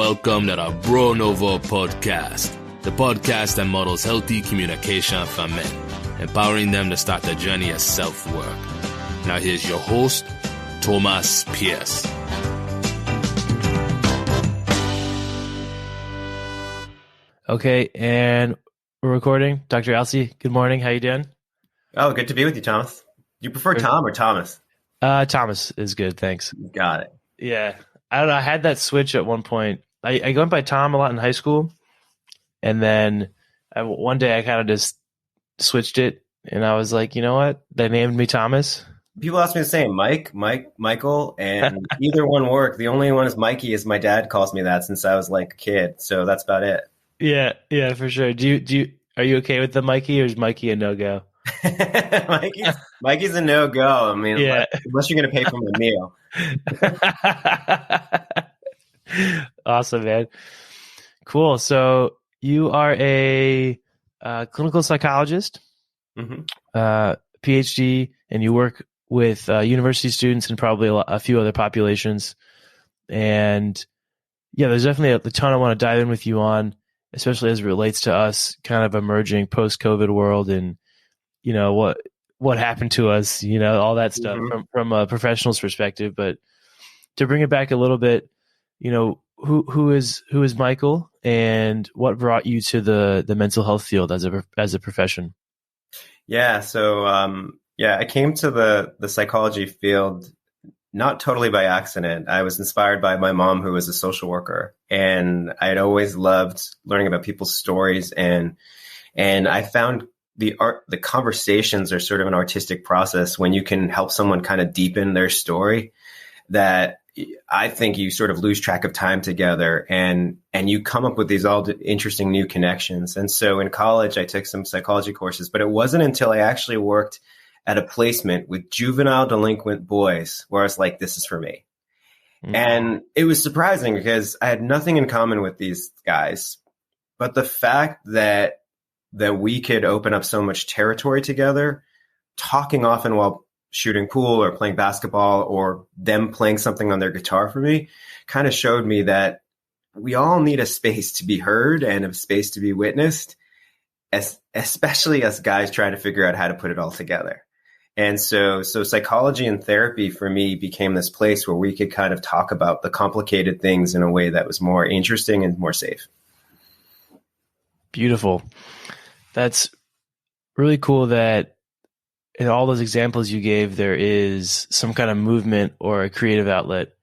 welcome to the Nouveau podcast, the podcast that models healthy communication for men, empowering them to start the journey of self-work. Now here's your host, Thomas Pierce. Okay, and we're recording. Dr. Alcee, good morning. How you doing? Oh, good to be with you, Thomas. You prefer Tom or Thomas? Thomas is good, thanks. Got it. Yeah. I don't know. I had that switch at one point. I went by Tom a lot in high school, and then one day I kind of just switched it, and I was like, you know what? They named me Thomas. People ask me the same, Michael, and either one work. The only one is Mikey, as my dad calls me that since I was like a kid. So that's about it. Yeah, for sure. Are you okay with the Mikey, or is Mikey a no-go? Mikey's a no-go. I mean, yeah. Unless you're going to pay for my meal. Awesome, man. Cool. So you are a clinical psychologist, Ph.D., and you work with university students and probably a few other populations. And yeah, there's definitely a ton I want to dive in with you on, especially as it relates to us kind of emerging post-COVID world and, you know, what happened to us, you know, all that stuff from a professional's perspective. But to bring it back a little bit, you know, who is Michael, and what brought you to the mental health field as a profession? Yeah. So, I came to the psychology field not totally by accident. I was inspired by my mom, who was a social worker, and I'd always loved learning about people's stories. And I found the conversations are sort of an artistic process when you can help someone kind of deepen their story, that I think you sort of lose track of time together, and you come up with these all interesting new connections. And so in college, I took some psychology courses, but it wasn't until I actually worked at a placement with juvenile delinquent boys where I was like, this is for me. Mm-hmm. And it was surprising because I had nothing in common with these guys, but the fact that we could open up so much territory together, talking often while shooting pool or playing basketball, or them playing something on their guitar for me, kind of showed me that we all need a space to be heard and a space to be witnessed, especially as guys trying to figure out how to put it all together. And so psychology and therapy for me became this place where we could kind of talk about the complicated things in a way that was more interesting and more safe. Beautiful. That's really cool that in all those examples you gave, there is some kind of movement or a creative outlet.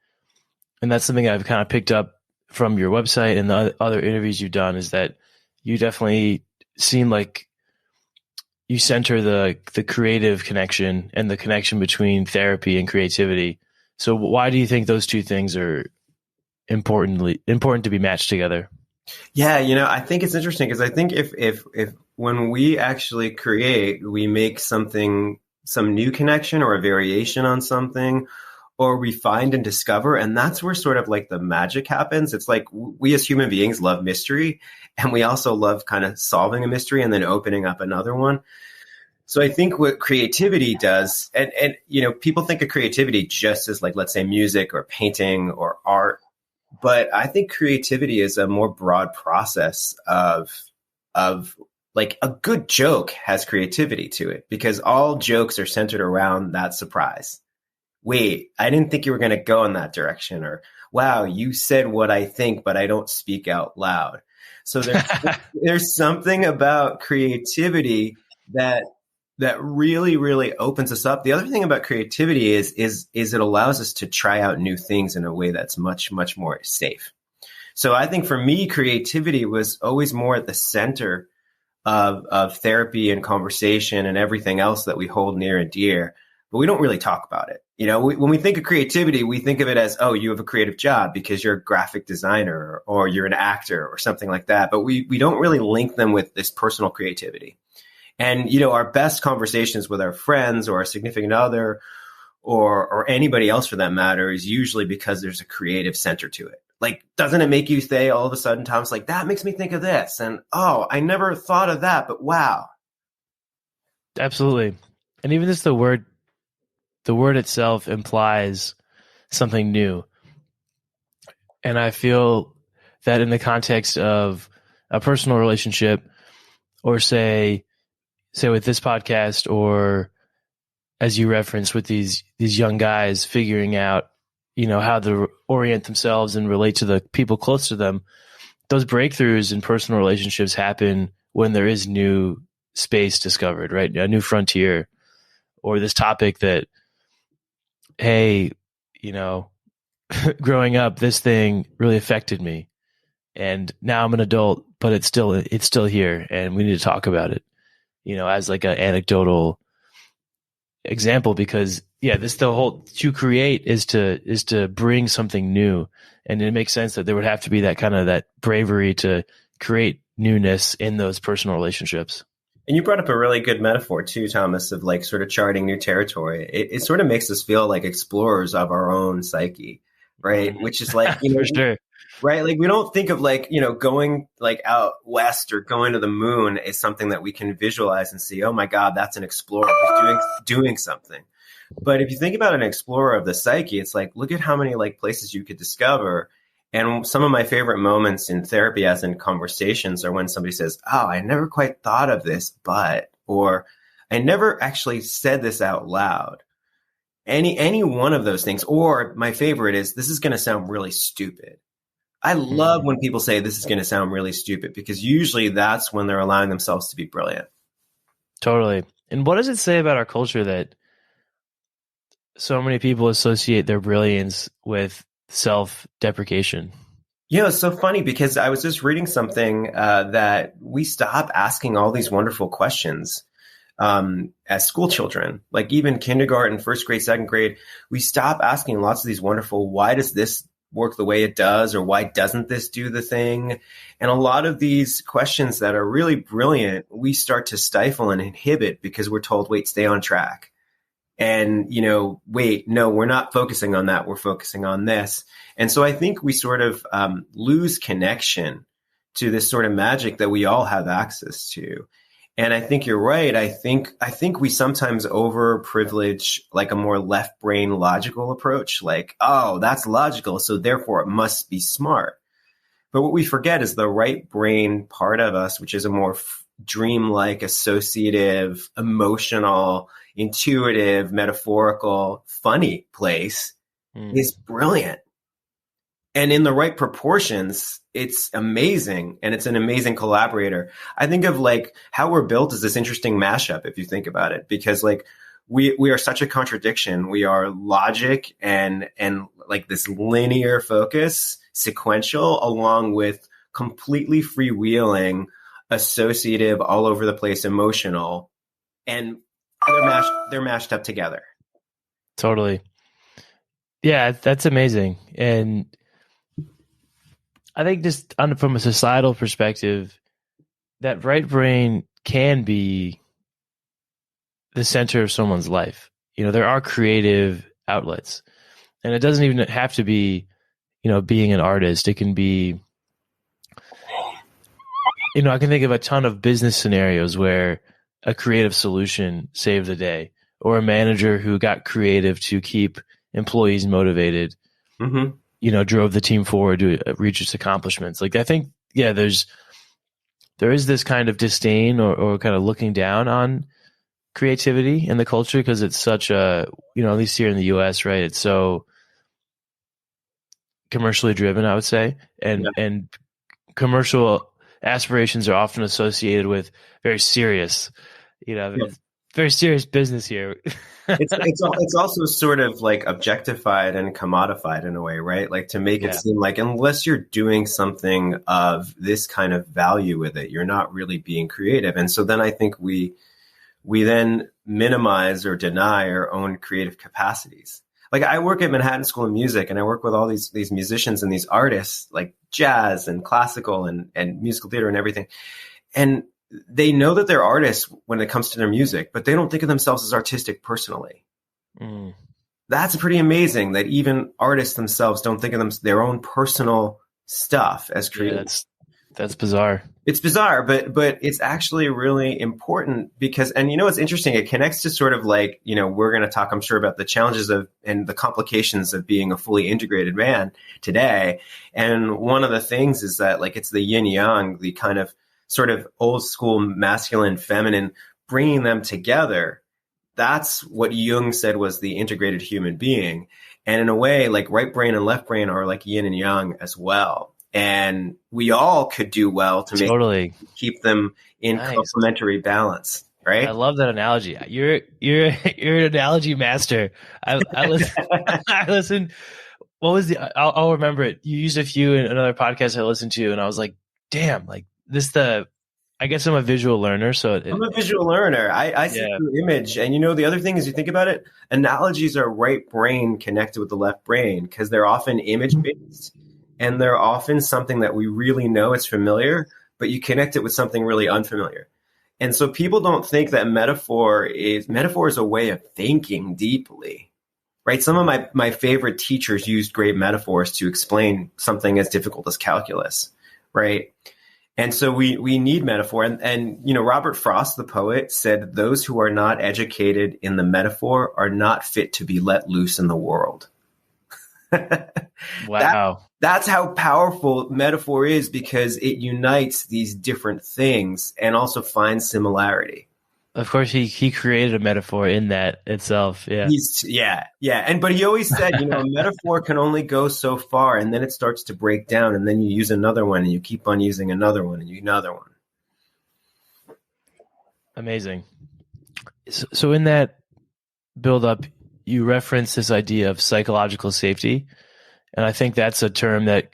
And that's something I've kind of picked up from your website and the other interviews you've done, is that you definitely seem like you center the creative connection and the connection between therapy and creativity. So why do you think those two things are important to be matched together? Yeah, you know, I think it's interesting because I think if when we actually create, we make some new connection or a variation on something, or we find and discover, and that's where sort of like the magic happens. It's like we as human beings love mystery, and we also love kind of solving a mystery and then opening up another one. So I think what creativity does, and you know, people think of creativity just as like, let's say, music or painting or art. But I think creativity is a more broad process of like a good joke has creativity to it, because all jokes are centered around that surprise. Wait, I didn't think you were going to go in that direction. Or, wow, you said what I think, but I don't speak out loud. So there's something about creativity that really, really opens us up. The other thing about creativity is it allows us to try out new things in a way that's much, much more safe. So I think for me, creativity was always more at the center of therapy and conversation and everything else that we hold near and dear, but we don't really talk about it. You know, when we think of creativity, we think of it as, oh, you have a creative job because you're a graphic designer or you're an actor or something like that. But we don't really link them with this personal creativity. And, you know, our best conversations with our friends or our significant other or anybody else for that matter is usually because there's a creative center to it. Like, doesn't it make you say all of a sudden, Tom's like, that makes me think of this. And, oh, I never thought of that, but wow. Absolutely. And even just the word itself implies something new. And I feel that in the context of a personal relationship, or say with this podcast, or as you referenced with these young guys figuring out, how to orient themselves and relate to the people close to them, those breakthroughs in personal relationships happen when there is new space discovered, right? A new frontier, or this topic that, hey, growing up, this thing really affected me, and now I'm an adult, but it's still here, and we need to talk about it, as like an anecdotal example, because the whole to create is to bring something new, and it makes sense that there would have to be that kind of that bravery to create newness in those personal relationships. And you brought up a really good metaphor too, Thomas, of like sort of charting new territory. It sort of makes us feel like explorers of our own psyche, right? Which is like, for sure. Right. Like we don't think of like, going like out west or going to the moon as something that we can visualize and see, oh my God, that's an explorer who's doing something. But if you think about an explorer of the psyche, it's like, look at how many like places you could discover. And some of my favorite moments in therapy, as in conversations, are when somebody says, oh, I never quite thought of this, or I never actually said this out loud. Any one of those things. Or my favorite is, this is going to sound really stupid. I love when people say this is going to sound really stupid, because usually that's when they're allowing themselves to be brilliant. Totally. And what does it say about our culture that so many people associate their brilliance with self-deprecation? It's so funny, because I was just reading something that we stop asking all these wonderful questions as school children, like even kindergarten, first grade, second grade. We stop asking lots of these wonderful, why does this work the way it does, or why doesn't this do the thing? And a lot of these questions that are really brilliant, we start to stifle and inhibit because we're told, wait, stay on track. And, wait, no, we're not focusing on that. We're focusing on this. And so I think we sort of lose connection to this sort of magic that we all have access to. And I think you're right. I think we sometimes overprivilege like a more left brain logical approach, like, oh, that's logical, so therefore it must be smart. But what we forget is the right brain part of us, which is a more dreamlike, associative, emotional, intuitive, metaphorical, funny place, is brilliant. And in the right proportions, it's amazing. And it's an amazing collaborator. I think of like how we're built as this interesting mashup, if you think about it, because like we are such a contradiction. We are logic and like this linear focus, sequential, along with completely freewheeling, associative, all over the place, emotional, and they're mashed up together. Totally. Yeah, that's amazing. And I think just from a societal perspective, that right brain can be the center of someone's life. There are creative outlets, and it doesn't even have to be, being an artist. It can be, I can think of a ton of business scenarios where a creative solution saved the day, or a manager who got creative to keep employees motivated. Mm-hmm. Drove the team forward to reach its accomplishments. Like, I think, there is this kind of disdain or kind of looking down on creativity in the culture, because it's such a, at least here in the US, right? It's so commercially driven, I would say. And commercial aspirations are often associated with very serious, very serious business here. It's also sort of like objectified and commodified in a way, right? Like to make it seem like unless you're doing something of this kind of value with it, you're not really being creative. And so then I think we then minimize or deny our own creative capacities. Like I work at Manhattan School of Music, and I work with all these musicians and these artists, like jazz and classical and musical theater and everything. And they know that they're artists when it comes to their music, but they don't think of themselves as artistic personally. That's pretty amazing that even artists themselves don't think of their own personal stuff as creative. That's bizarre. It's bizarre, but it's actually really important because, and it's interesting. It connects to sort of like, we're going to talk, I'm sure, about the challenges of and the complications of being a fully integrated man today. And one of the things is that like it's the yin yang, the kind of sort of old school masculine, feminine, bringing them together. That's what Jung said was the integrated human being. And in a way, like right brain and left brain are like yin and yang as well. And we all could do well to keep them in complementary balance, right? I love that analogy. You're an analogy master. I listen. I listen. What was I'll remember it. You used a few in another podcast I listened to, and I was like, damn, like this. I guess I'm a visual learner, so I'm a visual learner. I see through image, and the other thing is, you think about it, analogies are right brain connected with the left brain because they're often image based. And they're often something that we really know it's familiar, but you connect it with something really unfamiliar. And so people don't think that metaphor is a way of thinking deeply, right? Some of my favorite teachers used great metaphors to explain something as difficult as calculus, right? And so we need metaphor. And Robert Frost, the poet, said, those who are not educated in the metaphor are not fit to be let loose in the world. Wow. That's how powerful metaphor is, because it unites these different things and also finds similarity. Of course, he created a metaphor in that itself. Yeah. But he always said, a metaphor can only go so far, and then it starts to break down, and then you use another one, and you keep on using another one, and another one. Amazing. So in that build up, you reference this idea of psychological safety, and I think that's a term that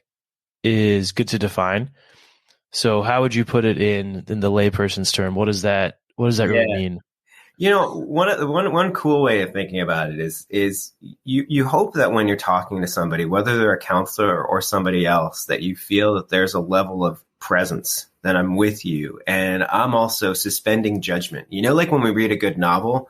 is good to define. So how would you put it in the layperson's term? What does that really mean? One cool way of thinking about it is you hope that when you're talking to somebody, whether they're a counselor or somebody else, that you feel that there's a level of presence, that I'm with you, and I'm also suspending judgment. Like when we read a good novel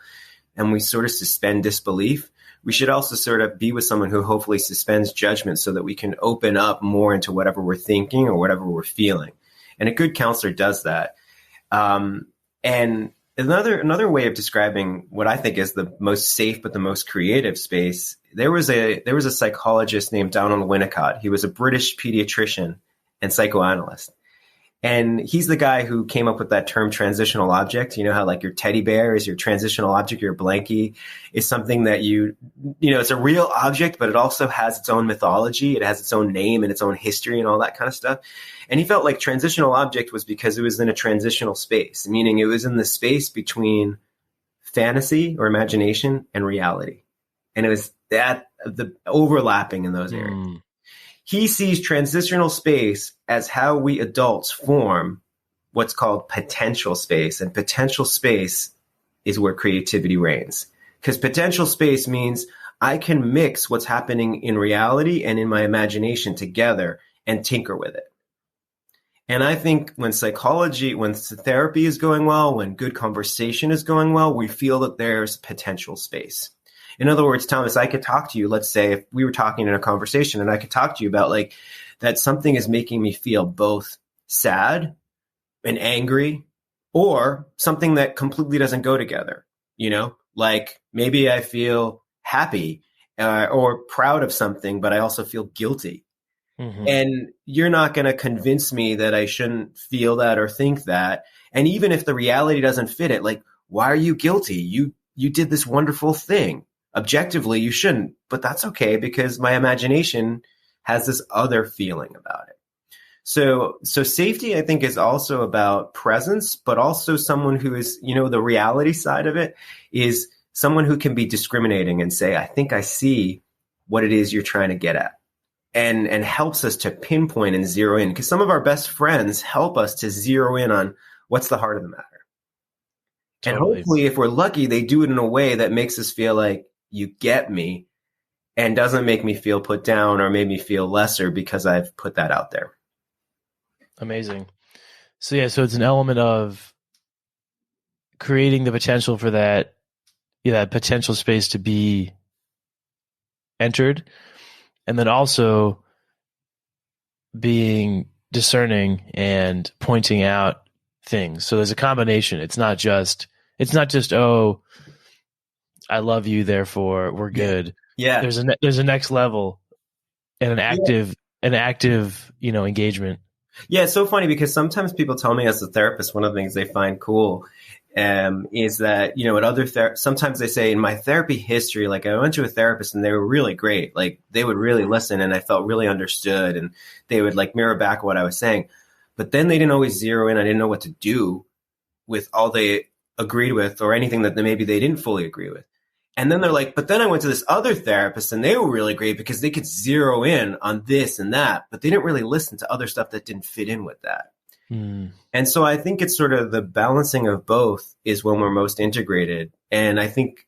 and we sort of suspend disbelief, we should also sort of be with someone who hopefully suspends judgment so that we can open up more into whatever we're thinking or whatever we're feeling. And a good counselor does that. And another way of describing what I think is the most safe but the most creative space, there was a psychologist named Donald Winnicott. He was a British pediatrician and psychoanalyst. And he's the guy who came up with that term transitional object. You know how like your teddy bear is your transitional object, your blankie is something that it's a real object, but it also has its own mythology. It has its own name and its own history and all that kind of stuff. And he felt like transitional object was because it was in a transitional space, meaning it was in the space between fantasy or imagination and reality. And it was the overlapping in those areas. He sees transitional space as how we adults form what's called potential space. And potential space is where creativity reigns. Because potential space means I can mix what's happening in reality and in my imagination together and tinker with it. And I think when therapy is going well, when good conversation is going well, we feel that there's potential space. In other words, Thomas, I could talk to you, let's say if we were talking in a conversation and I could talk to you about like that something is making me feel both sad and angry, or something that completely doesn't go together, like maybe I feel happy or proud of something, but I also feel guilty. Mm-hmm. And you're not going to convince me that I shouldn't feel that or think that. And even if the reality doesn't fit it, like, why are you guilty? You did this wonderful thing. Objectively, you shouldn't, but that's okay because my imagination has this other feeling about it. So safety, I think, is also about presence, but also someone who is, the reality side of it is someone who can be discriminating and say, I think I see what it is you're trying to get at, and helps us to pinpoint and zero in, because some of our best friends help us to zero in on what's the heart of the matter. Totally. And hopefully, if we're lucky, they do it in a way that makes us feel like you get me and doesn't make me feel put down or made me feel lesser because I've put that out there. Amazing. So it's an element of creating the potential for that potential space to be entered, and then also being discerning and pointing out things. So there's a combination. It's not just, oh, I love you, therefore we're good. Yeah. There's a next level and an active, engagement. Yeah, it's so funny because sometimes people tell me as a therapist, one of the things they find cool is that, at other sometimes they say in my therapy history, like I went to a therapist and they were really great. Like they would really listen and I felt really understood and they would like mirror back what I was saying. But then they didn't always zero in. I didn't know what to do with all they agreed with or anything that maybe they didn't fully agree with. And then they're like, but then I went to this other therapist and they were really great because they could zero in on this and that, but they didn't really listen to other stuff that didn't fit in with that. Mm. And so I think it's sort of the balancing of both is when we're most integrated. And I think,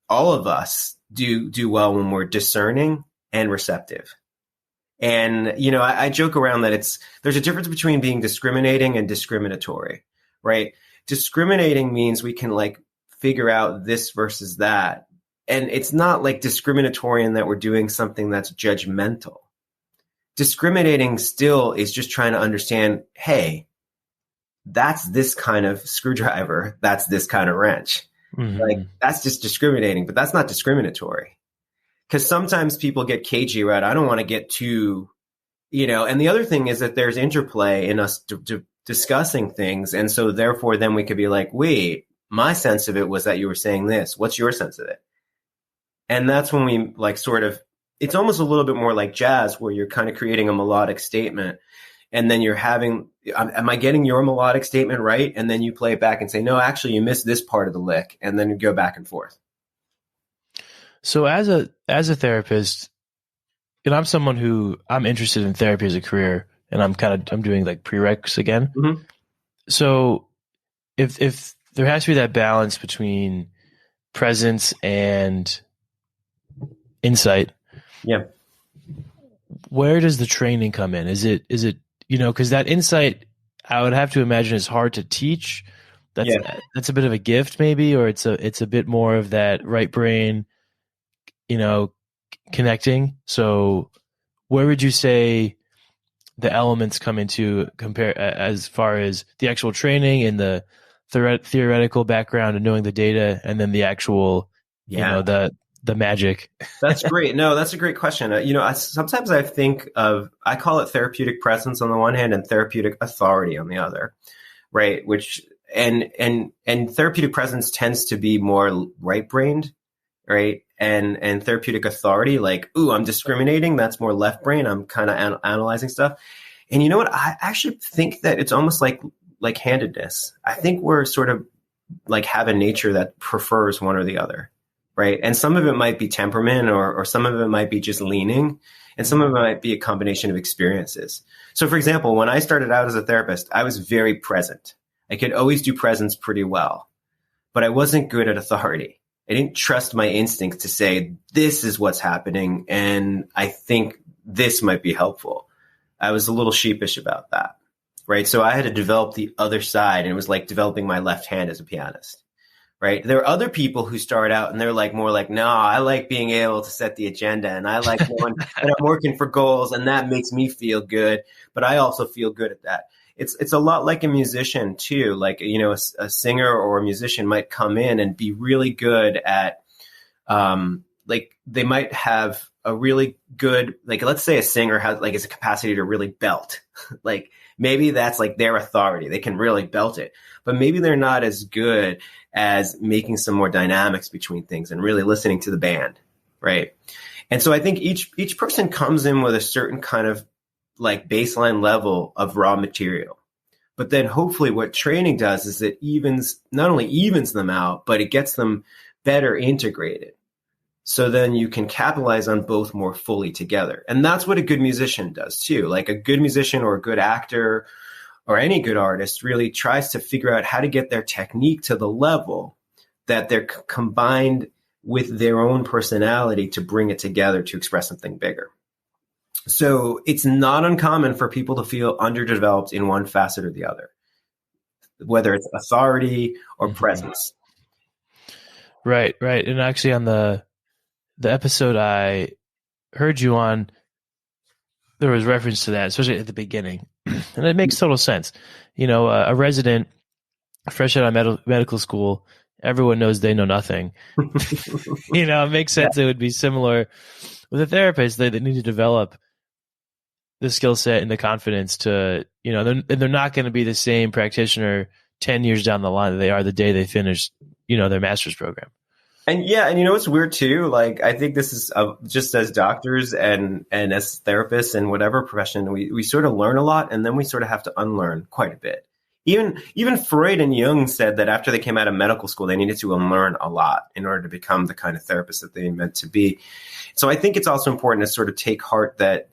all of us do well when we're discerning and receptive. And, I joke around that there's a difference between being discriminating and discriminatory, right? Discriminating means we can like figure out this versus that. And it's not like discriminatory in that we're doing something that's judgmental. Discriminating still is just trying to understand, hey, that's this kind of screwdriver. That's this kind of wrench. Mm-hmm. Like that's just discriminating, but that's not discriminatory. Because sometimes people get cagey, right? I don't want to get too, and the other thing is that there's interplay in us discussing things. And so therefore then we could be like, wait, my sense of it was that you were saying this. What's your sense of it? And that's when we like sort of, it's almost a little bit more like jazz where you're kind of creating a melodic statement and then you're having, am I getting your melodic statement right? And then you play it back and say, no, actually you missed this part of the lick. And then you go back and forth. So as a therapist, and I'm someone who I'm interested in therapy as a career and I'm doing like prereqs again. Mm-hmm. So if there has to be that balance between presence and insight. Yeah. Where does the training come in? Is it, because that insight, I would have to imagine is hard to teach. That's a bit of a gift maybe, or it's a bit more of that right brain, connecting. So where would you say the elements come into compare as far as the actual training and the theoretical background and knowing the data, and then the actual, the magic? That's great. No, that's a great question. Sometimes I think I call it therapeutic presence on the one hand and therapeutic authority on the other, right? Which and therapeutic presence tends to be more right-brained, right? And therapeutic authority, like, ooh, I'm discriminating. That's more left brain. I'm kind of analyzing stuff. And you know what? I actually think that it's almost like handedness. I think we're sort of like have a nature that prefers one or the other, right? And some of it might be temperament or some of it might be just leaning, and some of it might be a combination of experiences. So for example, when I started out as a therapist, I was very present. I could always do presence pretty well, but I wasn't good at authority. I didn't trust my instinct to say, this is what's happening, and I think this might be helpful. I was a little sheepish about that. Right. So I had to develop the other side, and it was like developing my left hand as a pianist. Right. There are other people who start out and they're like more like, no, I like being able to set the agenda, and I like knowing that I'm working for goals, and that makes me feel good. But I also feel good at that. It's a lot like a musician too. Like, a singer or a musician might come in and be really good at, like they might have a really good, like, let's say a singer has like, is a capacity to really belt. Like maybe that's like their authority. They can really belt it, but maybe they're not as good as making some more dynamics between things and really listening to the band. Right. And so I think each person comes in with a certain kind of like baseline level of raw material. But then hopefully what training does is it not only evens them out, but it gets them better integrated. So then you can capitalize on both more fully together. And that's what a good musician does too. Like a good musician or a good actor or any good artist really tries to figure out how to get their technique to the level that they're combined with their own personality to bring it together to express something bigger. So it's not uncommon for people to feel underdeveloped in one facet or the other, whether it's authority or presence. Right. And actually on the episode I heard you on, there was reference to that, especially at the beginning. And it makes total sense. A resident fresh out of medical school, everyone knows they know nothing. It makes sense. It would be similar with a therapist. They need to develop the skill set and the confidence to, they're not going to be the same practitioner 10 years down the line that they are the day they finish, their master's program. And what's weird too? Like, I think this is just as doctors and as therapists and whatever profession, we sort of learn a lot, and then we sort of have to unlearn quite a bit. Even Freud and Jung said that after they came out of medical school, they needed to unlearn a lot in order to become the kind of therapist that they meant to be. So I think it's also important to sort of take heart that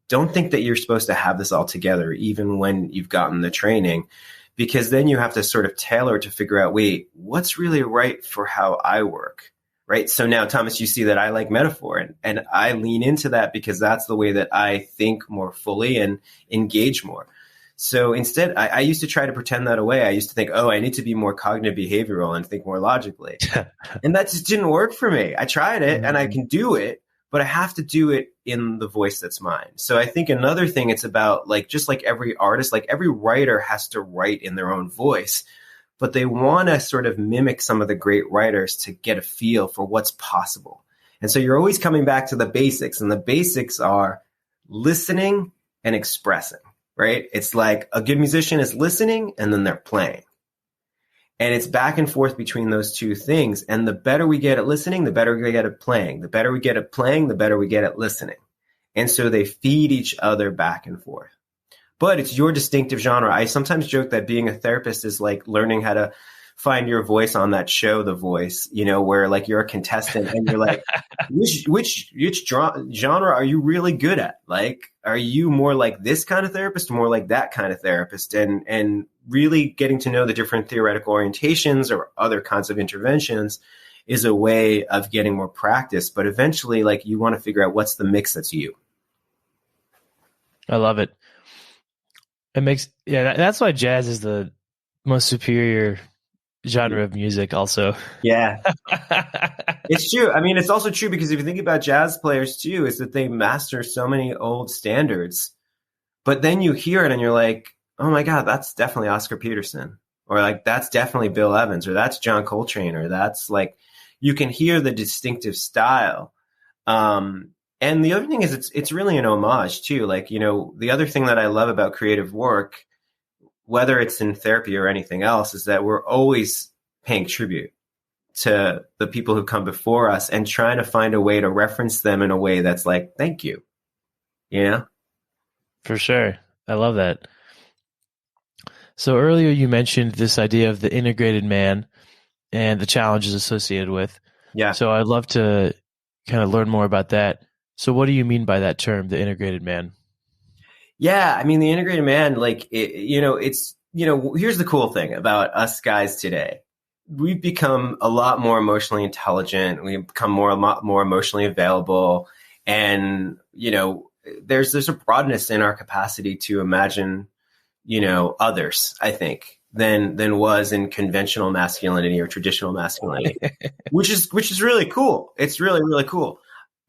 don't think that you're supposed to have this all together, even when you've gotten the training, because then you have to sort of tailor to figure out, wait, what's really right for how I work, right? So now, Thomas, you see that I like metaphor, and I lean into that because that's the way that I think more fully and engage more. So instead, I used to try to pretend that away. I used to think, I need to be more cognitive behavioral and think more logically. And that just didn't work for me. I tried it and I can do it, but I have to do it in the voice that's mine. So I think another thing, it's about just like every artist, like every writer has to write in their own voice, but they want to sort of mimic some of the great writers to get a feel for what's possible. And so you're always coming back to the basics, and the basics are listening and expressing. Right? It's like a good musician is listening and then they're playing. And it's back and forth between those two things. And the better we get at listening, the better we get at playing. The better we get at playing, the better we get at listening. And so they feed each other back and forth. But it's your distinctive genre. I sometimes joke that being a therapist is like learning how to find your voice on that show, The Voice, where like you're a contestant and you're like, which genre are you really good at? Like, are you more like this kind of therapist or more like that kind of therapist? And really getting to know the different theoretical orientations or other kinds of interventions is a way of getting more practice. But eventually, like, you want to figure out what's the mix that's you. I love it. That's why jazz is the most superior genre of music also. Yeah. It's true. I mean, it's also true because if you think about jazz players too, is that they master so many old standards, but then you hear it and you're like, oh my God, that's definitely Oscar Peterson, or like, that's definitely Bill Evans, or that's John Coltrane, or that's like, you can hear the distinctive style. And the other thing is it's really an homage too. Like, the other thing that I love about creative work, whether it's in therapy or anything else, is that we're always paying tribute to the people who come before us and trying to find a way to reference them in a way that's like, thank you. For sure. I love that. So earlier you mentioned this idea of the integrated man and the challenges associated with. Yeah. So I'd love to kind of learn more about that. So what do you mean by that term, the integrated man? Yeah, I mean, the integrated man, like, here's the cool thing about us guys today. We've become a lot more emotionally intelligent. We've become a lot more emotionally available. And, there's a broadness in our capacity to imagine, others, I think, than was in conventional masculinity or traditional masculinity, which is really cool. It's really, really cool.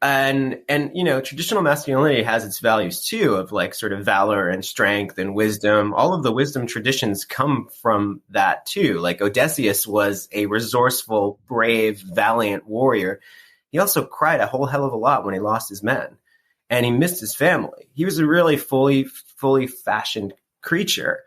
And traditional masculinity has its values too, of like sort of valor and strength and wisdom. All of the wisdom traditions come from that too. Like Odysseus was a resourceful, brave, valiant warrior. He also cried a whole hell of a lot when he lost his men and he missed his family. He was a really fully fashioned creature.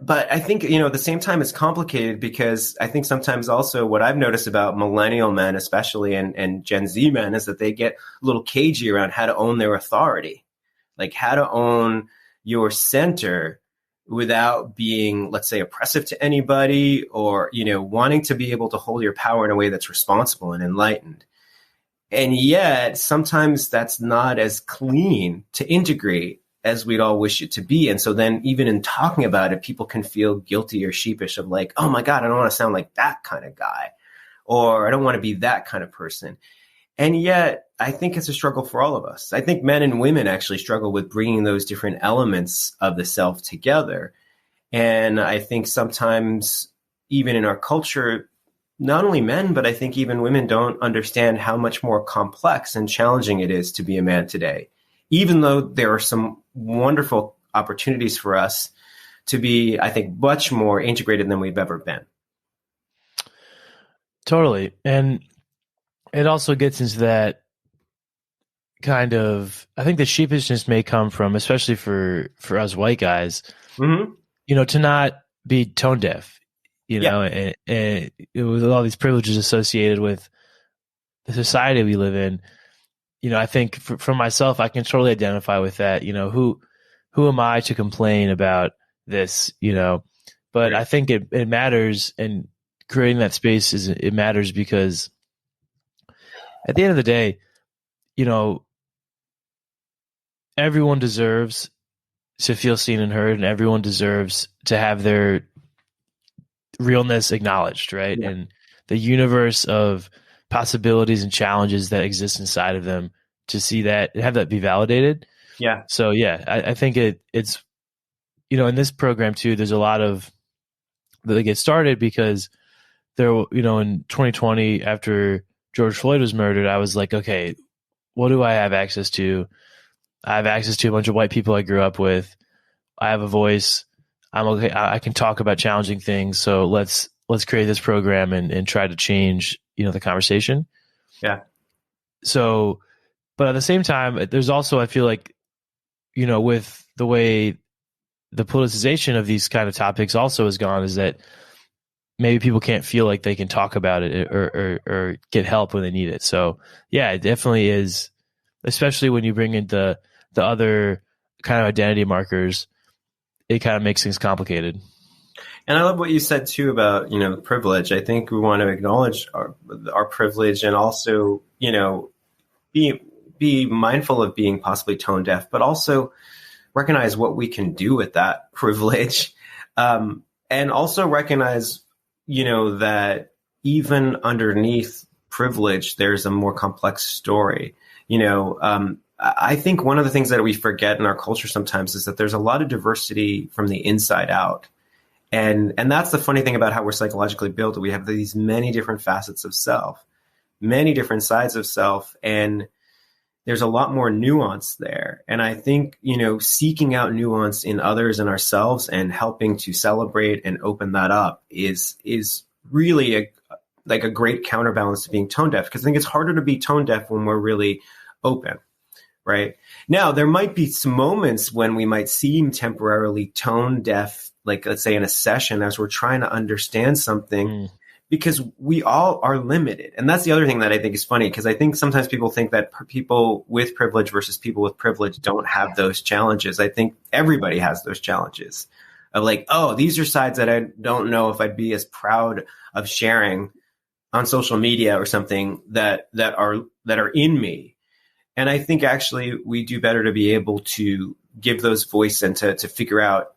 But I think, at the same time, it's complicated because I think sometimes also what I've noticed about millennial men, especially, and Gen Z men, is that they get a little cagey around how to own their authority, like how to own your center without being, let's say, oppressive to anybody or, wanting to be able to hold your power in a way that's responsible and enlightened. And yet sometimes that's not as clean to integrate as we'd all wish it to be. And so then even in talking about it, people can feel guilty or sheepish of like, oh my God, I don't want to sound like that kind of guy, or I don't want to be that kind of person. And yet I think it's a struggle for all of us. I think men and women actually struggle with bringing those different elements of the self together. And I think sometimes even in our culture, not only men, but I think even women don't understand how much more complex and challenging it is to be a man today. Even though there are some wonderful opportunities for us to be, I think, much more integrated than we've ever been. Totally. And it also gets into that kind of, I think the sheepishness may come from, especially for us white guys, to not be tone deaf, and with all these privileges associated with the society we live in. I think for myself, I can totally identify with that. Who am I to complain about this? But I think it matters, and creating that space it matters because at the end of the day, everyone deserves to feel seen and heard, and everyone deserves to have their realness acknowledged, right? Yeah. And the universe of possibilities and challenges that exist inside of them, to see that and have that be validated. Yeah. So yeah, I think it's in this program too, there's a lot of that get started because there, in 2020 after George Floyd was murdered, I was like, okay, what do I have access to? I have access to a bunch of white people I grew up with. I have a voice. I'm okay. I can talk about challenging things. So let's create this program and try to change, the conversation. Yeah. So, but at the same time, there's also, I feel like, with the way the politicization of these kind of topics also has gone, is that maybe people can't feel like they can talk about it or get help when they need it. So yeah, it definitely is, especially when you bring in the other kind of identity markers, it kind of makes things complicated. And I love what you said too about, privilege. I think we want to acknowledge our privilege and also, be mindful of being possibly tone deaf, but also recognize what we can do with that privilege. And also recognize, that even underneath privilege, there's a more complex story. I think one of the things that we forget in our culture sometimes is that there's a lot of diversity from the inside out. And that's the funny thing about how we're psychologically built. We have these many different facets of self, many different sides of self, and there's a lot more nuance there. And I think, seeking out nuance in others and ourselves and helping to celebrate and open that up is really a great counterbalance to being tone deaf, because I think it's harder to be tone deaf when we're really open. Right now, there might be some moments when we might seem temporarily tone deaf, like let's say in a session as we're trying to understand something, because we all are limited. And that's the other thing that I think is funny, because I think sometimes people think that people with privilege versus people with privilege don't have those challenges. I think everybody has those challenges of like, oh, these are sides that I don't know if I'd be as proud of sharing on social media or something that are in me. And I think actually we do better to be able to give those voice and to figure out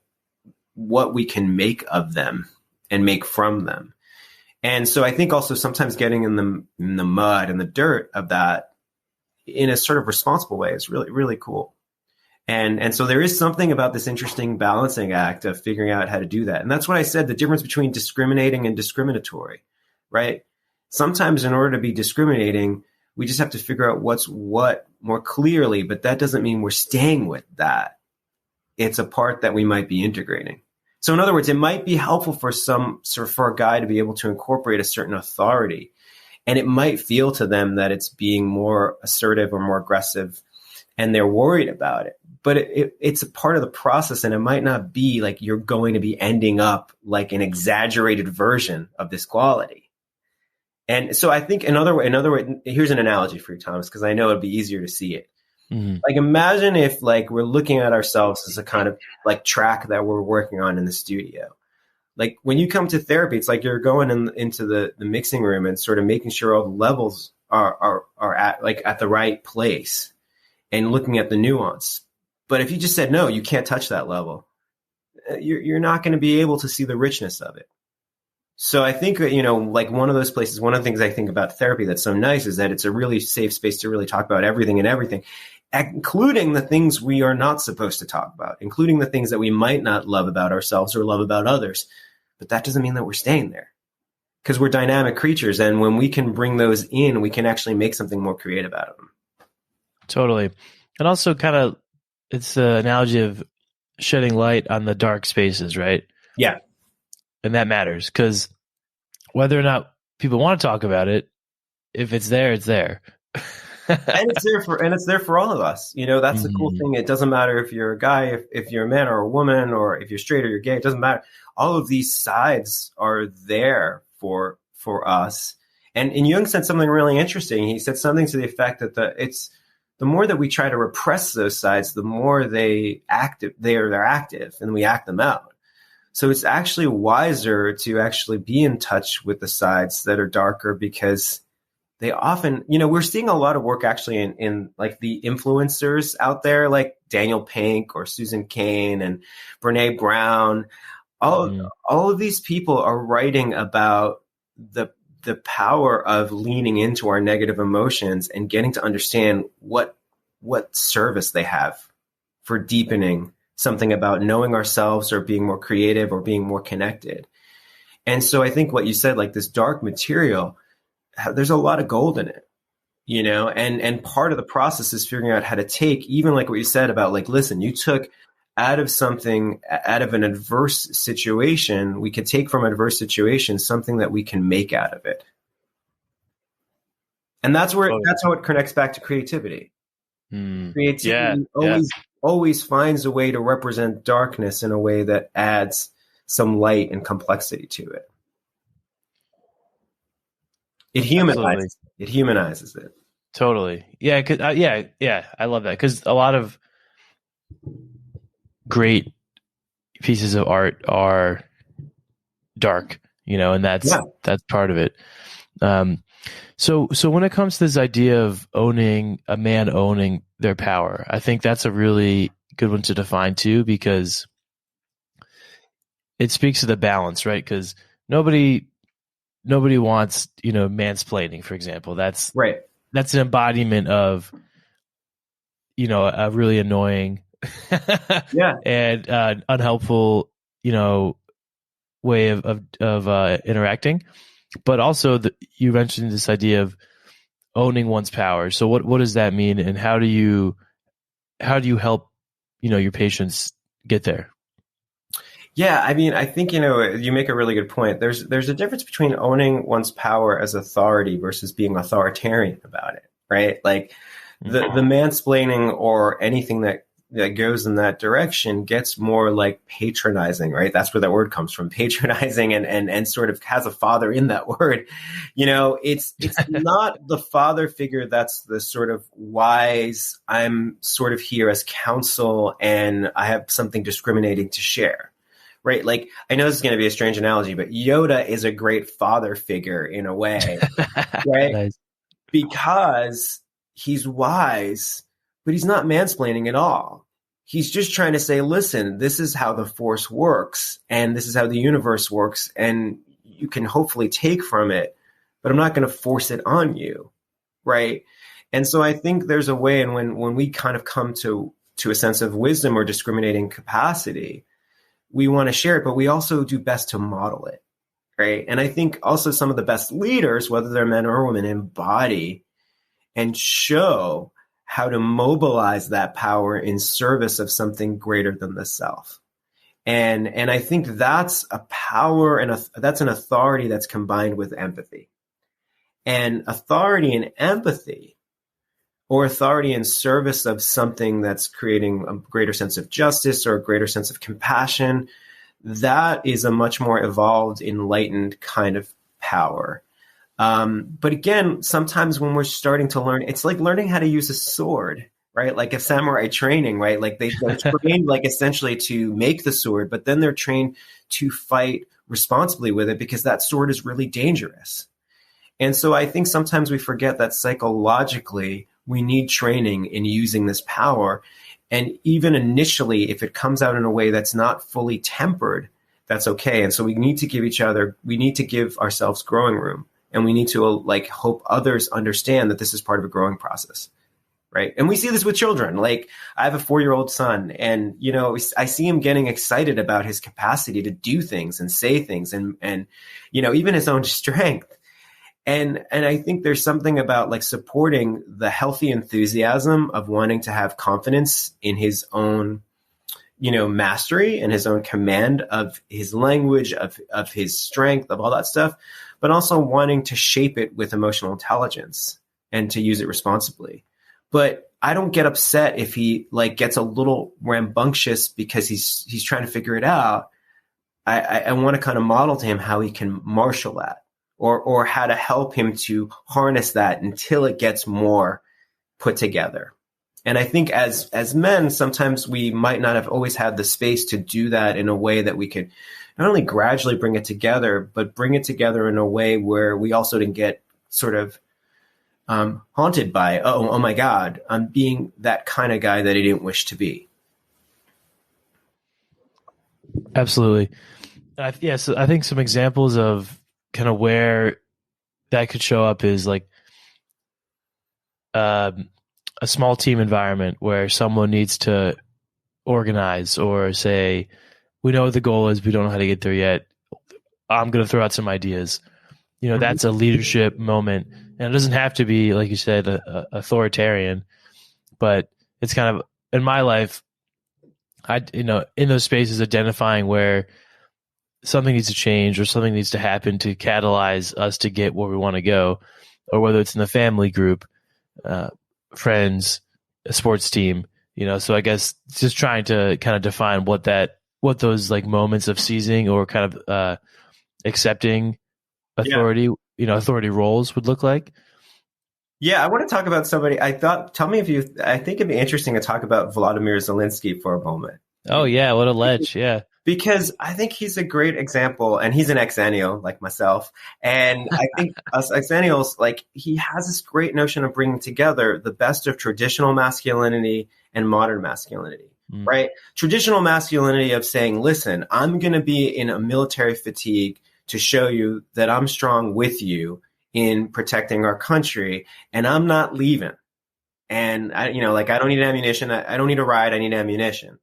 what we can make of them and make from them. And so I think also sometimes getting in the mud and the dirt of that in a sort of responsible way is really, really cool. And so there is something about this interesting balancing act of figuring out how to do that. And that's what I said, the difference between discriminating and discriminatory, right? Sometimes in order to be discriminating, we just have to figure out what's what more clearly, but that doesn't mean we're staying with that. It's a part that we might be integrating. So in other words, it might be helpful for for a guy to be able to incorporate a certain authority, and it might feel to them that it's being more assertive or more aggressive, and they're worried about it. But it's a part of the process, and it might not be like you're going to be ending up like an exaggerated version of this quality. And so I think another way, here's an analogy for you, Thomas, because I know it'd be easier to see it. Mm-hmm. Like imagine if like we're looking at ourselves as a kind of like track that we're working on in the studio. Like when you come to therapy, it's like you're going into the mixing room and sort of making sure all the levels are at the right place and looking at the nuance. But if you just said, no, you can't touch that level, you're not going to be able to see the richness of it. So I think, like one of those places, one of the things I think about therapy that's so nice is that it's a really safe space to really talk about everything, including the things we are not supposed to talk about, including the things that we might not love about ourselves or love about others. But that doesn't mean that we're staying there, because we're dynamic creatures. And when we can bring those in, we can actually make something more creative out of them. Totally. And also kind of, it's the analogy of shedding light on the dark spaces, right? Yeah. And that matters because whether or not people want to talk about it, if it's there, it's there. And it's there for all of us. That's the cool thing. It doesn't matter if you're a guy, if you're a man or a woman, or if you're straight or you're gay, it doesn't matter. All of these sides are there for us. And Jung said something really interesting. He said something to the effect that the more that we try to repress those sides, the more they're active and we act them out. So it's actually wiser to actually be in touch with the sides that are darker, because they often, we're seeing a lot of work actually in like the influencers out there, like Daniel Pink or Susan Cain and Brene Brown. All of these people are writing about the power of leaning into our negative emotions and getting to understand what service they have for deepening something about knowing ourselves or being more creative or being more connected. And so I think what you said, like this dark material, there's a lot of gold in it, and part of the process is figuring out how to take, even like what you said about like, listen, you took out of an adverse situation, we could take from an adverse situation something that we can make out of it. And that's how it connects back to creativity. Creativity always finds a way to represent darkness in a way that adds some light and complexity to it. It humanizes it. Totally. Yeah. I love that, because a lot of great pieces of art are dark, and that's part of it. So when it comes to this idea of owning their power, I think that's a really good one to define too, because it speaks to the balance, right? Because nobody wants, mansplaining, for example. That's right. That's an embodiment of, a really annoying and unhelpful, way of interacting. But also you mentioned this idea of owning one's power. So what does that mean, and how do you help, your patients get there? Yeah, I mean, I think, you make a really good point. There's a difference between owning one's power as authority versus being authoritarian about it, right? Like the mansplaining or anything that goes in that direction gets more like patronizing, right? That's where that word comes from, patronizing, and sort of has a father in that word. It's not the father figure that's the sort of wise, I'm sort of here as counsel and I have something discriminating to share. Right. Like, I know this is going to be a strange analogy, but Yoda is a great father figure in a way, right? Nice. Because he's wise, but he's not mansplaining at all. He's just trying to say, listen, this is how the force works and this is how the universe works. And you can hopefully take from it, but I'm not going to force it on you. Right. And so I think there's a way, and when we kind of come to a sense of wisdom or discriminating capacity, we want to share it, but we also do best to model it, right? And I think also some of the best leaders, whether they're men or women, embody and show how to mobilize that power in service of something greater than the self. And I think that's a power and that's an authority that's combined with empathy. And authority and empathy, or authority in service of something that's creating a greater sense of justice or a greater sense of compassion, that is a much more evolved, enlightened kind of power. But again, sometimes when we're starting to learn, it's like learning how to use a sword, right? Like a samurai training, right? Like they're trained like essentially to make the sword, but then they're trained to fight responsibly with it because that sword is really dangerous. And so I think sometimes we forget that psychologically we need training in using this power. And even initially, if it comes out in a way that's not fully tempered, that's okay. And so we need to give ourselves growing room. And we need to hope others understand that this is part of a growing process. Right. And we see this with children. Like, I have a 4-year-old son, and, I see him getting excited about his capacity to do things and say things and even his own strength. And I think there's something about supporting the healthy enthusiasm of wanting to have confidence in his own mastery and his own command of his language, of his strength, of all that stuff, but also wanting to shape it with emotional intelligence and to use it responsibly. But I don't get upset if he gets a little rambunctious because he's trying to figure it out. I want to kind of model to him how he can marshal that, or how to help him to harness that until it gets more put together. And I think as men, sometimes we might not have always had the space to do that in a way that we could not only gradually bring it together, but bring it together in a way where we also didn't get sort of haunted by, oh my God, I'm being that kind of guy that I didn't wish to be. Absolutely. So I think some examples of kind of where that could show up is like a small team environment where someone needs to organize or say, we know what the goal is, we don't know how to get there yet. I'm going to throw out some ideas. That's a leadership moment. And it doesn't have to be, like you said, authoritarian, but it's kind of, in my life, in those spaces, identifying where something needs to change or something needs to happen to catalyze us to get where we want to go, or whether it's in the family group, friends, a sports team, so I guess just trying to kind of define what those like moments of seizing or kind of accepting authority, authority roles would look like. Yeah, I want to talk about somebody. I think it'd be interesting to talk about Volodymyr Zelensky for a moment. Oh yeah, what a lech, yeah. Because I think he's a great example, and he's an exennial like myself. And I think us exennials, he has this great notion of bringing together the best of traditional masculinity and modern masculinity, right? Traditional masculinity of saying, listen, I'm going to be in a military fatigue to show you that I'm strong with you in protecting our country, and I'm not leaving. And I don't need ammunition. I don't need a ride. I need ammunition.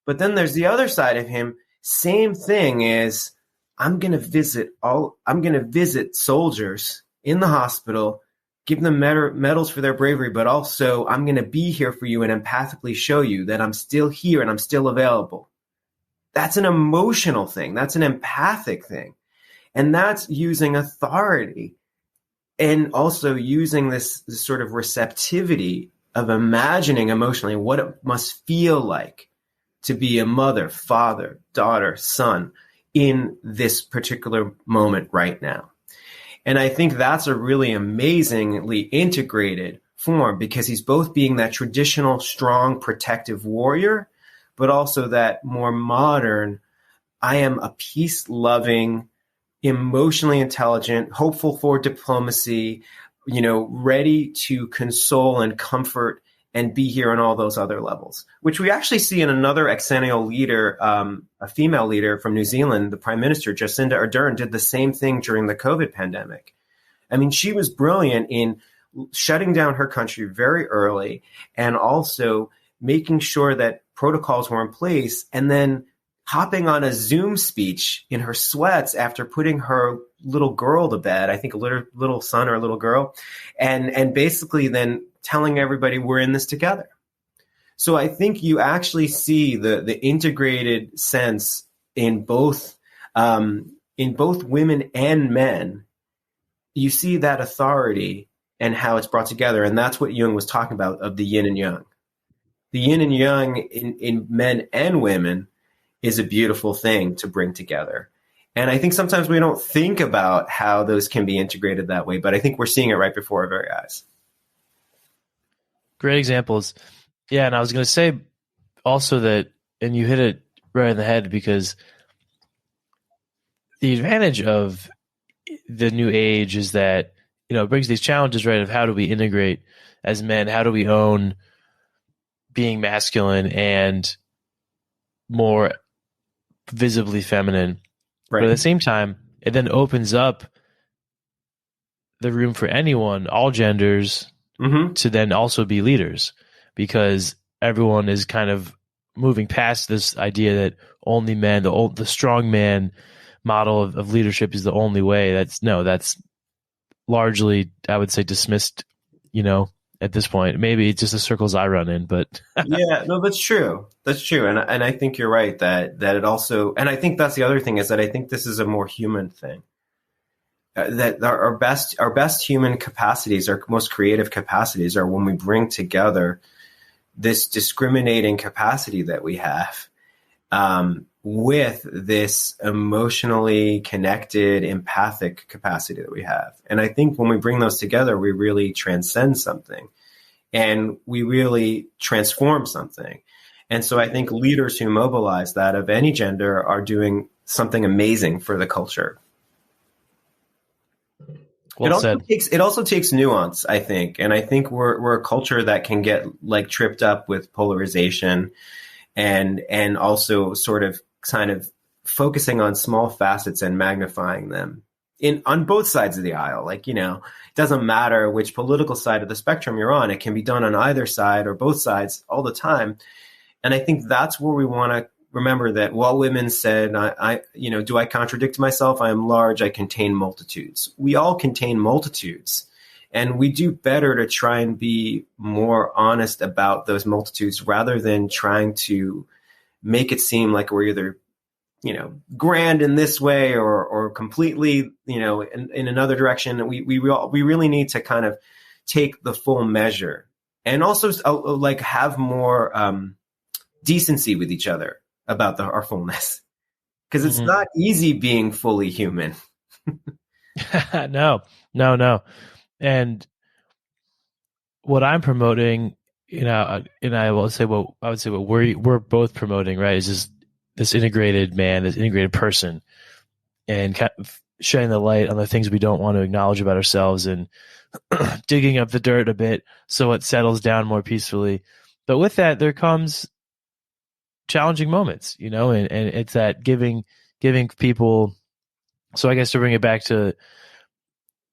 But then there's the other side of him. Same thing is, I'm going to visit soldiers in the hospital, give them medals for their bravery, but also I'm going to be here for you and empathically show you that I'm still here and I'm still available. That's an emotional thing. That's an empathic thing. And that's using authority and also using this sort of receptivity of imagining emotionally what it must feel like to be a mother, father, daughter, son in this particular moment right now. And I think that's a really amazingly integrated form, because he's both being that traditional, strong, protective warrior, but also that more modern, I am a peace-loving, emotionally intelligent, hopeful for diplomacy, ready to console and comfort and be here on all those other levels, which we actually see in another exennial leader, a female leader from New Zealand. The Prime Minister, Jacinda Ardern, did the same thing during the COVID pandemic. I mean, she was brilliant in shutting down her country very early and also making sure that protocols were in place, and then hopping on a Zoom speech in her sweats after putting her little girl to bed, I think a little son or a little girl, and basically then telling everybody we're in this together. So I think you actually see the integrated sense in both women and men. You see that authority and how it's brought together, and that's what Jung was talking about, of the yin and yang. The yin and yang in men and women is a beautiful thing to bring together. And I think sometimes we don't think about how those can be integrated that way, but I think we're seeing it right before our very eyes. Great examples. Yeah, and I was going to say also that, and you hit it right in the head, because the advantage of the new age is that, it brings these challenges, right, of how do we integrate as men, how do we own being masculine and more visibly feminine. Right. But at the same time, it then opens up the room for anyone, all genders, to then also be leaders, because everyone is kind of moving past this idea that only men, the strong man model of leadership is the only way. That's largely, I would say, dismissed, at this point. Maybe it's just the circles I run in, but Yeah, no, that's true. That's true. And I think you're right that it also, and I think that's the other thing is that I think this is a more human thing. That our best human capacities, our most creative capacities are when we bring together this discriminating capacity that we have with this emotionally connected, empathic capacity that we have. And I think when we bring those together, we really transcend something and we really transform something. And so I think leaders who mobilize that of any gender are doing something amazing for the culture. Well said. It also takes nuance, I think. And I think we're a culture that can get like tripped up with polarization and also sort of kind of focusing on small facets and magnifying them on both sides of the aisle. Like, it doesn't matter which political side of the spectrum you're on. It can be done on either side or both sides all the time. And I think that's where we want to remember that Walt Whitman said, do I contradict myself? I am large. I contain multitudes. We all contain multitudes. And we do better to try and be more honest about those multitudes rather than trying to make it seem like we're either, grand in this way or completely, in another direction. We really need to kind of take the full measure and also like have more decency with each other about our fullness, because it's not easy being fully human. No. And what I'm promoting, and I would say what we're both promoting, right, is just this integrated man, this integrated person, and kind of shedding the light on the things we don't want to acknowledge about ourselves and digging up the dirt a bit so it settles down more peacefully. But with that, there comes challenging moments, and it's that giving people. So I guess to bring it back to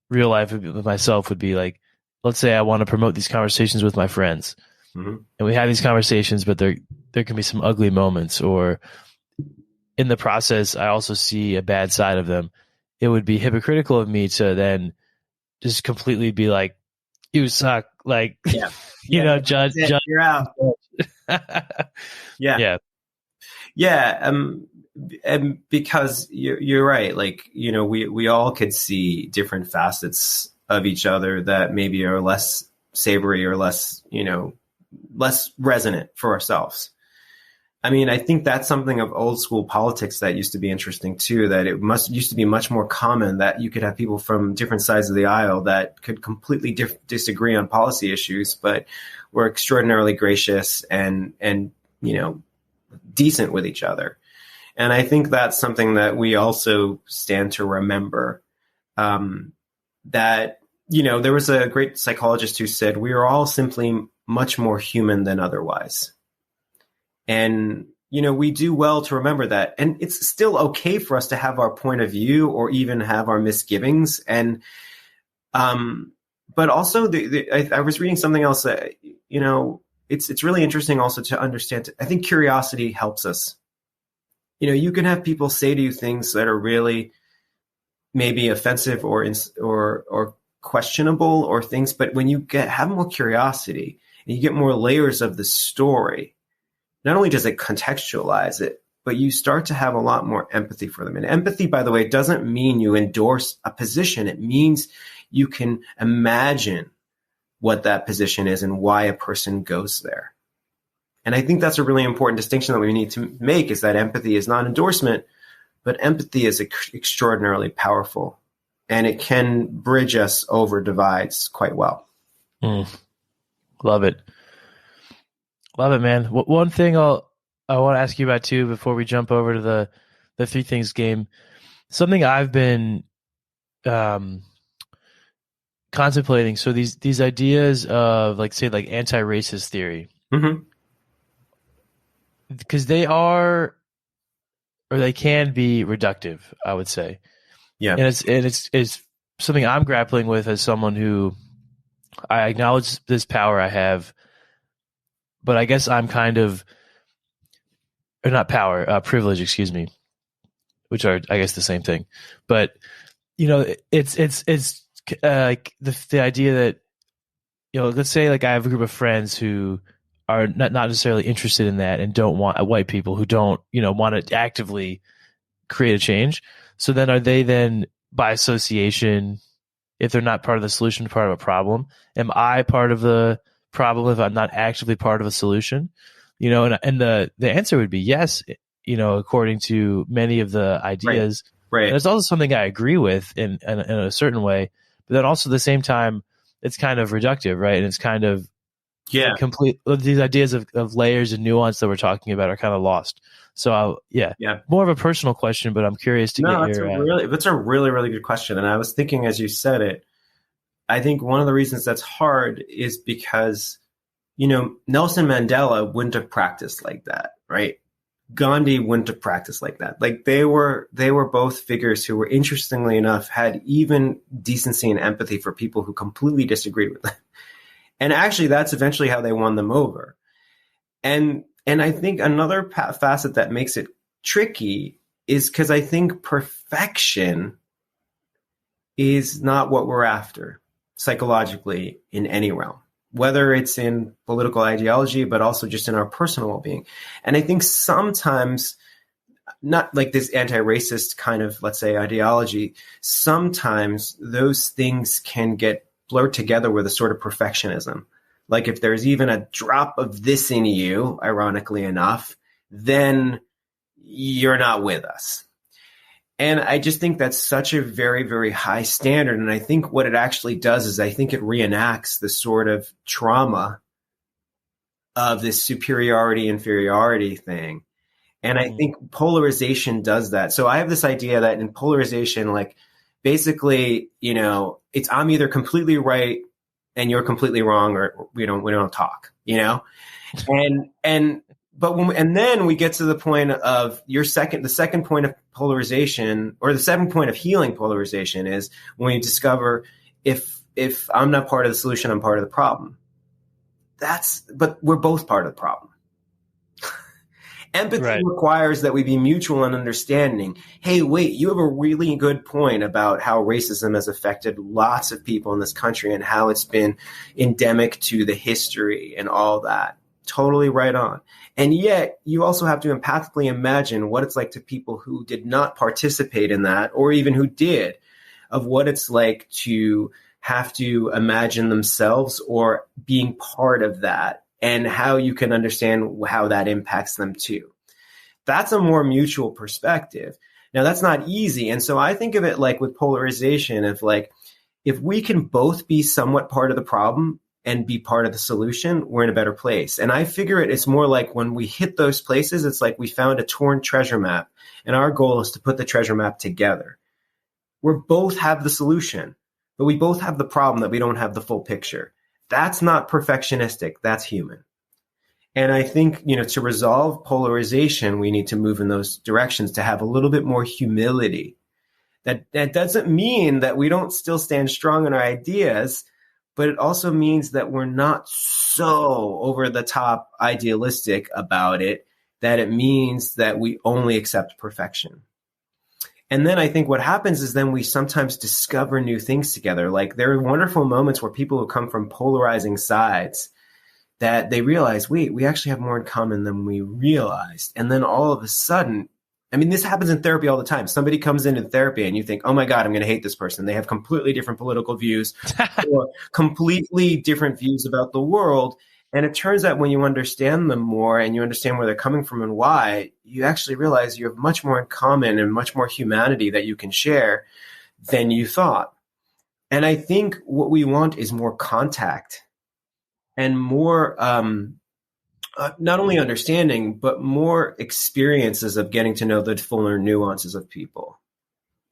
real life with myself would be like, let's say I want to promote these conversations with my friends, and we have these conversations, but there can be some ugly moments, or in the process, I also see a bad side of them. It would be hypocritical of me to then just completely be like, "You suck," like, judge. You're out. Yeah. And because you're right. Like, we all could see different facets of each other that maybe are less savory or less resonant for ourselves. I mean, I think that's something of old school politics that used to be interesting too, that it used to be much more common that you could have people from different sides of the aisle that could completely disagree on policy issues, but were extraordinarily gracious and decent with each other. And I think that's something that we also stand to remember, that, there was a great psychologist who said, we are all simply much more human than otherwise. And, we do well to remember that. And it's still okay for us to have our point of view or even have our misgivings. And, but also I was reading something else that, it's really interesting also to understand. I think curiosity helps us. You can have people say to you things that are really maybe offensive or questionable or things, but when you have more curiosity and you get more layers of the story, not only does it contextualize it, but you start to have a lot more empathy for them. And empathy, by the way, doesn't mean you endorse a position. It means you can imagine what that position is and why a person goes there. And I think that's a really important distinction that we need to make, is that empathy is not endorsement, but empathy is extraordinarily powerful, and it can bridge us over divides quite well. Love it. Love it, man. One thing I want to ask you about too, before we jump over to the three things game, something I've been contemplating. So these ideas of like anti-racist theory, because they are, or they can be reductive, I would say. Yeah. And it's something I'm grappling with as someone who, I acknowledge this power I have, but I guess I'm kind of, or not power, privilege, excuse me, which are, I guess, the same thing. But, it's like the idea that let's say like I have a group of friends who are not necessarily interested in that and don't want white people who don't, want to actively create a change. So then are they then by association, if they're not part of the solution, part of a problem? Am I part of the problem if I'm not actively part of a solution? And the answer would be yes, according to many of the ideas. Right. And it's also something I agree with in a certain way, but then also at the same time, it's kind of reductive, right? And it's kind of complete. These ideas of layers and nuance that we're talking about are kind of lost. So more of a personal question, but I'm curious to get your. That's a really, really good question. And I was thinking as you said it, I think one of the reasons that's hard is because, Nelson Mandela wouldn't have practiced like that, right? Gandhi wouldn't have practiced like that. Like they were both figures who were, interestingly enough, had even decency and empathy for people who completely disagreed with them. And actually, that's eventually how they won them over. And I think another facet that makes it tricky is because I think perfection is not what we're after psychologically in any realm, whether it's in political ideology, but also just in our personal well-being. And I think sometimes, not like this anti-racist kind of, let's say, ideology, sometimes those things can get blurred together with a sort of perfectionism. Like if there's even a drop of this in you, ironically enough, then you're not with us. And I just think that's such a very, very high standard. And I think what it actually does is I think it reenacts the sort of trauma of this superiority, inferiority thing. And I think polarization does that. So I have this idea that in polarization, like basically, it's I'm either completely right and you're completely wrong, or we don't talk, and then we get to the point of the second point of polarization, or the second point of healing polarization, is when you discover if I'm not part of the solution, I'm part of the problem. But we're both part of the problem. Empathy requires that we be mutual and understanding. Hey, wait, you have a really good point about how racism has affected lots of people in this country and how it's been endemic to the history and all that. Totally right on. And yet you also have to empathically imagine what it's like to people who did not participate in that, or even who did, of what it's like to have to imagine themselves or being part of that, and how you can understand how that impacts them too. That's a more mutual perspective. Now, that's not easy. And so I think of it like with polarization, of like, if we can both be somewhat part of the problem and be part of the solution, we're in a better place. And I figure it's more like when we hit those places, it's like we found a torn treasure map, and our goal is to put the treasure map together. We both have the solution, but we both have the problem that we don't have the full picture. That's not perfectionistic. That's human. And I think, to resolve polarization, we need to move in those directions, to have a little bit more humility. That doesn't mean that we don't still stand strong in our ideas, but it also means that we're not so over the top idealistic about it, that it means that we only accept perfection. And then I think what happens is then we sometimes discover new things together. Like there are wonderful moments where people who come from polarizing sides, that they realize, wait, we actually have more in common than we realized. And then all of a sudden, this happens in therapy all the time. Somebody comes into therapy and you think, oh my God, I'm going to hate this person. They have completely different political views or completely different views about the world. And it turns out when you understand them more and you understand where they're coming from and why, you actually realize you have much more in common and much more humanity that you can share than you thought. And I think what we want is more contact and more, not only understanding, but more experiences of getting to know the fuller nuances of people.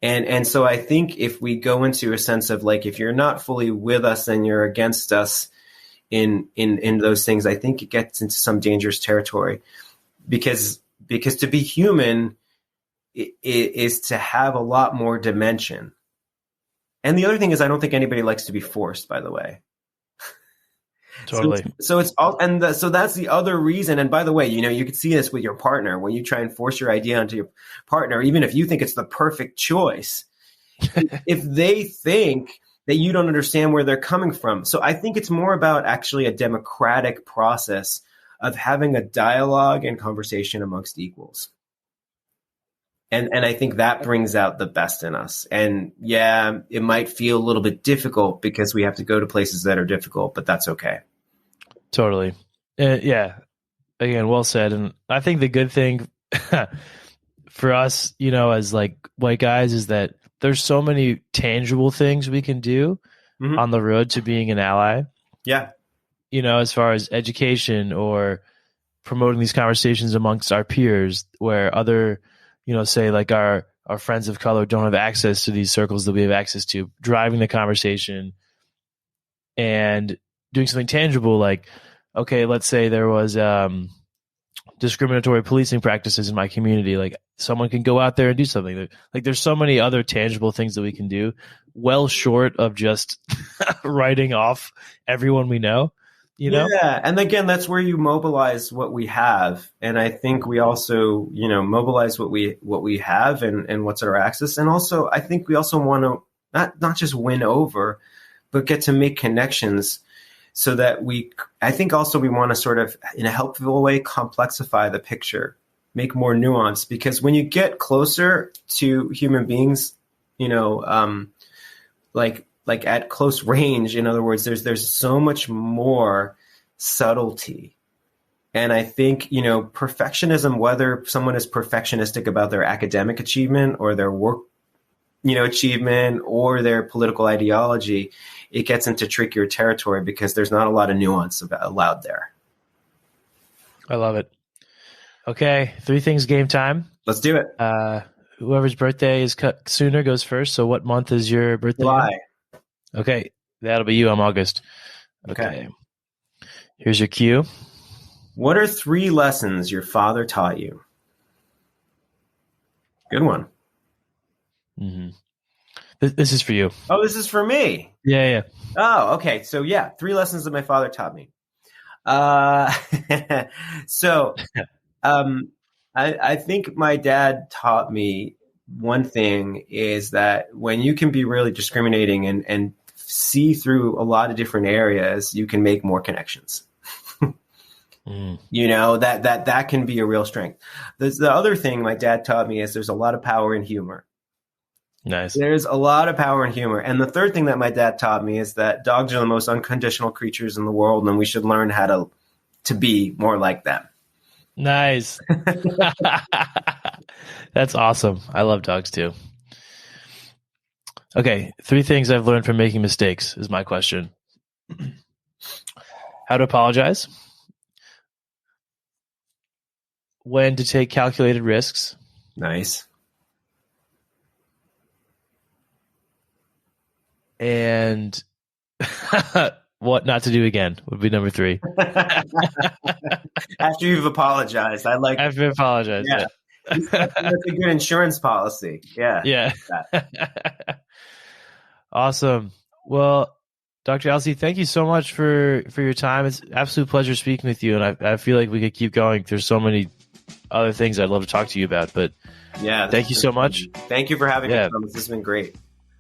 And so I think if we go into a sense of like, if you're not fully with us, then you're against us in those things, I think it gets into some dangerous territory, because to be human is to have a lot more dimension. And the other thing is, I don't think anybody likes to be forced, by the way. Totally. So it's all, and so that's the other reason. And by the way, you can see this with your partner when you try and force your idea onto your partner, even if you think it's the perfect choice. If they think that you don't understand where they're coming from. So I think it's more about actually a democratic process of having a dialogue and conversation amongst equals. And I think that brings out the best in us. And yeah, it might feel a little bit difficult because we have to go to places that are difficult, but that's okay. Totally. Yeah. Again, well said. And I think the good thing for us, you know, as like white guys, is that there's so many tangible things we can do on the road to being an ally. Yeah. You know, as far as education or promoting these conversations amongst our peers, where other, you know, say like our friends of color don't have access to these circles that we have access to, driving the conversation and doing something tangible. Like, okay, let's say there was discriminatory policing practices in my community. Like, someone can go out there and do something. Like, there's so many other tangible things that we can do, well short of just writing off everyone we know. You know? Yeah. And again, that's where you mobilize what we have. And I think we also, you know, mobilize what we have and what's at our access. And also, I think we also want to not just win over, but get to make connections so that I think also we want to sort of, in a helpful way, complexify the picture, make more nuance, because when you get closer to human beings, you know, like at close range, in other words, there's so much more subtlety. And I think, you know, perfectionism, whether someone is perfectionistic about their academic achievement or their work, you know, achievement or their political ideology, it gets into trickier territory because there's not a lot of nuance allowed there. I love it. Okay, 3 things game time. Let's do it. Whoever's birthday is sooner goes first. So what month is your birthday? July. Okay, that'll be you. I'm August. Okay. Here's your cue. What are 3 lessons your father taught you? Good one. Mm-hmm. This is for you. Oh, this is for me. Yeah. Oh, okay. So yeah, 3 lessons that my father taught me. I think my dad taught me one thing is that when you can be really discriminating and see through a lot of different areas, you can make more connections. You know, that can be a real strength. The other thing my dad taught me is there's a lot of power in humor. Nice. There's a lot of power in humor. And the third thing that my dad taught me is that dogs are the most unconditional creatures in the world, and we should learn how to be more like them. Nice. That's awesome. I love dogs too. Okay, 3 things I've learned from making mistakes is my question. How to apologize. When to take calculated risks. Nice. And what not to do again would be number 3. After you've apologized. After you've apologized. Yeah. That's a good insurance policy. Yeah. Yeah. Awesome. Well, Dr. Alcee, thank you so much for your time. It's an absolute pleasure speaking with you. And I feel like we could keep going. There's so many other things I'd love to talk to you about, but yeah, thank you so much. Thank you for having me, Thomas. This has been great.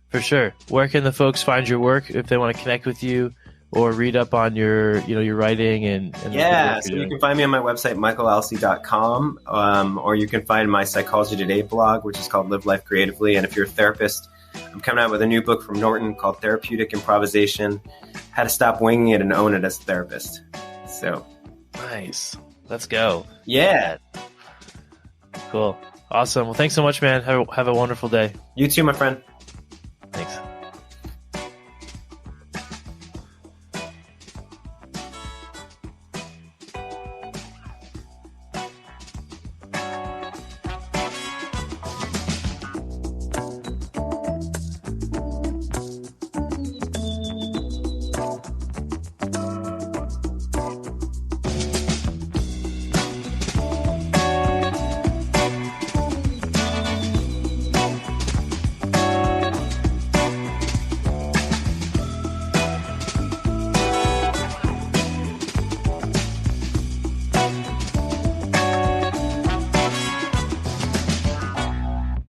For sure. Where can the folks find your work if they want to connect with you or read up on your writing and so you can find me on my website, michaelalcee.com, or you can find my Psychology Today blog, which is called Live Life Creatively. And if you're a therapist, I'm coming out with a new book from Norton called Therapeutic Improvisation, How to Stop Winging It and Own It as a Therapist. So nice. Let's go. Yeah. Cool. Awesome. Well, thanks so much, man. Have a wonderful day. You too, my friend.